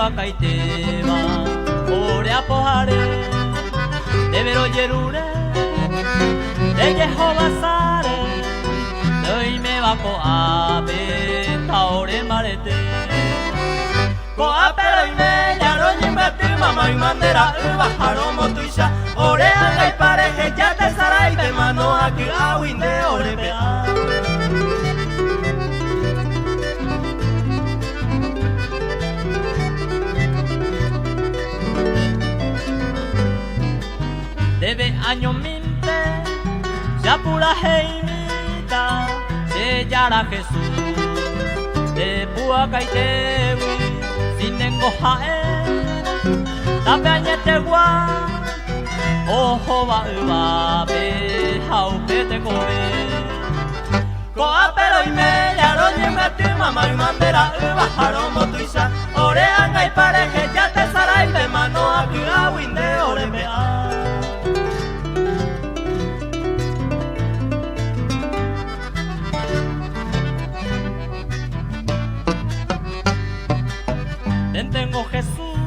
akaite ba ore apohare de vero yerure de Jehova sare doi me va ko abe taore marete ko apero ime yaro nyimati mama imandera uba haromo tuisha ore akai pareje ya te sarai te mano aki awinde ore bea debe año minte ya pura heimita se yara Jesús de pua kaitewi sinengo hae tape añete gua ojo va uba be hau pete kobe ko apero ime yaro nyimati mama imandera uba haromo tuisha ore angai pareje ya te sarai te mano aki awinde ore bea tengo Jesús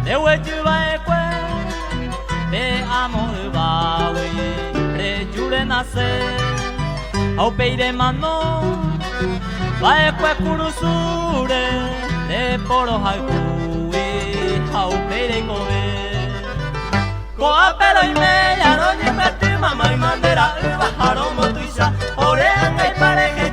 de huechuba ekwe de amo bawe pre jure nace au peire mano va ekwe kurusure de poro haikui au peire kobe ko apero ime yaro nyimati mama imandera uba haromo tuisha ore angai pareje